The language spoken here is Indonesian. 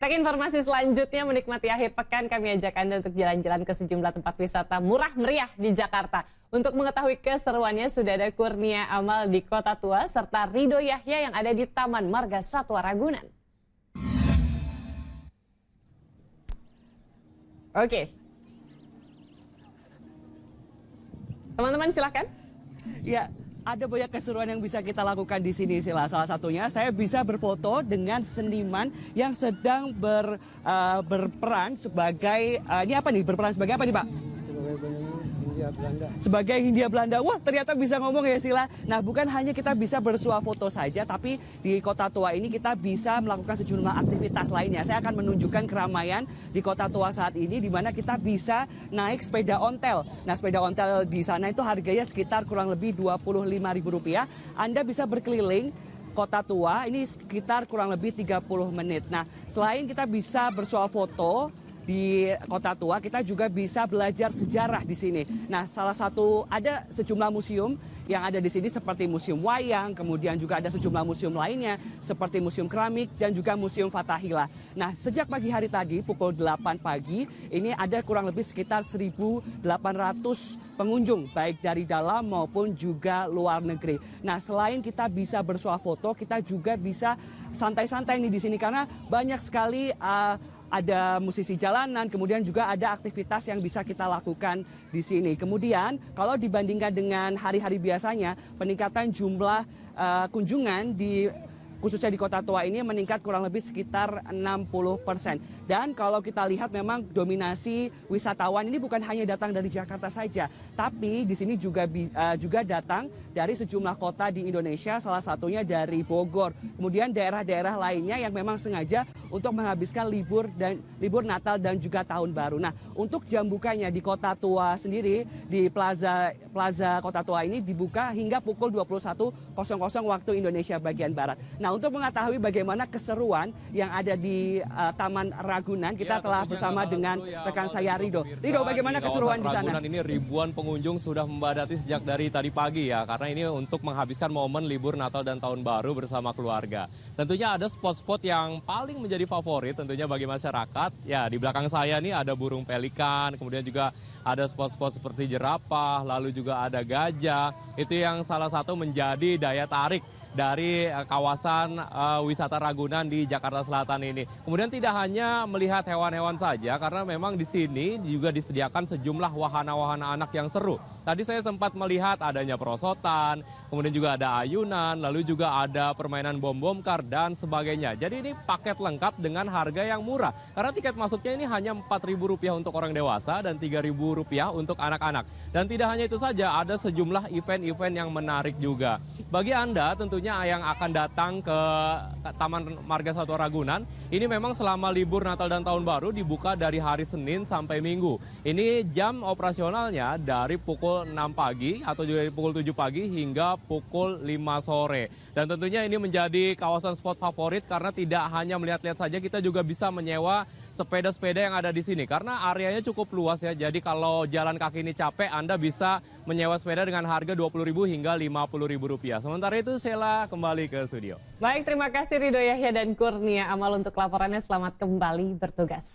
Untuk informasi selanjutnya, menikmati akhir pekan, kami ajak Anda untuk jalan-jalan ke sejumlah tempat wisata murah meriah di Jakarta. Untuk mengetahui keseruannya, sudah ada Kurnia Amal di Kota Tua, serta Rido Yahya yang ada di Taman Marga Satwa Ragunan. Oke. Teman-teman silakan. Ya, ada banyak keseruan yang bisa kita lakukan di sini, Sila. Salah satunya saya bisa berfoto dengan seniman yang sedang berperan sebagai ini apa nih? Berperan sebagai apa nih, Pak? Hindia Belanda. Sebagai Hindia Belanda. Wah, ternyata bisa ngomong ya, Sila. Nah, bukan hanya kita bisa bersuah foto saja, tapi di Kota Tua ini kita bisa melakukan sejumlah aktivitas lainnya. Saya akan menunjukkan keramaian di Kota Tua saat ini, di mana kita bisa naik sepeda ontel. Nah, sepeda ontel di sana itu harganya sekitar kurang lebih Rp25.000. Anda bisa berkeliling Kota Tua ini sekitar kurang lebih 30 menit. Nah, selain kita bisa bersuah foto di Kota Tua, kita juga bisa belajar sejarah di sini. Nah, ada sejumlah museum yang ada di sini seperti Museum Wayang, kemudian juga ada sejumlah museum lainnya seperti Museum Keramik dan juga Museum Fathahillah. Nah, sejak pagi hari tadi pukul 8 pagi ini ada kurang lebih sekitar 1.800 pengunjung baik dari dalam maupun juga luar negeri. Nah, selain kita bisa bersuah foto, kita juga bisa santai-santai nih di sini karena banyak sekali ada musisi jalanan, kemudian juga ada aktivitas yang bisa kita lakukan di sini. Kemudian kalau dibandingkan dengan hari-hari biasanya, peningkatan jumlah kunjungan khususnya di Kota Tua ini meningkat kurang lebih sekitar 60%. Dan kalau kita lihat memang dominasi wisatawan ini bukan hanya datang dari Jakarta saja, tapi di sini juga datang dari sejumlah kota di Indonesia, salah satunya dari Bogor. Kemudian daerah-daerah lainnya yang memang sengaja untuk menghabiskan libur Natal dan juga Tahun Baru. Nah, untuk jam bukanya di Kota Tua sendiri, di Plaza Kota Tua ini dibuka hingga pukul 21.00 waktu Indonesia bagian Barat. Nah, untuk mengetahui bagaimana keseruan yang ada di Taman Ragunan, kita telah bersama dengan rekan saya Rido. Rido, bagaimana keseruan di sana? Ragunan ini ribuan pengunjung sudah membadati sejak dari tadi pagi ya, karena ini untuk menghabiskan momen libur Natal dan Tahun Baru bersama keluarga. Tentunya ada spot-spot yang paling menjadi favorit tentunya bagi masyarakat. Ya, di belakang saya nih ada burung pelikan, kemudian juga ada spot-spot seperti jerapah, lalu juga ada gajah. Itu yang salah satu menjadi daya tarik dari kawasan wisata Ragunan di Jakarta Selatan ini. Kemudian tidak hanya melihat hewan-hewan saja, karena memang di sini juga disediakan sejumlah wahana-wahana anak yang seru. Tadi saya sempat melihat adanya perosotan, kemudian juga ada ayunan, lalu juga ada permainan bom-bom kar dan sebagainya. Jadi ini paket lengkap dengan harga yang murah. Karena tiket masuknya ini hanya Rp4.000 untuk orang dewasa dan Rp3.000 untuk anak-anak. Dan tidak hanya itu saja, ada sejumlah event-event yang menarik juga. Bagi Anda tentunya yang akan datang ke Taman Marga Satwa Ragunan, ini memang selama libur Natal dan Tahun Baru dibuka dari hari Senin sampai Minggu. Ini jam operasionalnya dari pukul 6 pagi atau juga dari pukul 7 pagi hingga pukul 5 sore. Dan tentunya ini menjadi kawasan spot favorit karena tidak hanya melihat-lihat saja, kita juga bisa menyewa sepeda-sepeda yang ada di sini. Karena areanya cukup luas ya, jadi kalau jalan kaki ini capek, Anda bisa menyewa sepeda dengan harga Rp20.000 hingga Rp50.000. Sementara itu, Sheila kembali ke studio. Baik, terima kasih Rido Yahya dan Kurnia Amal untuk laporannya. Selamat kembali bertugas.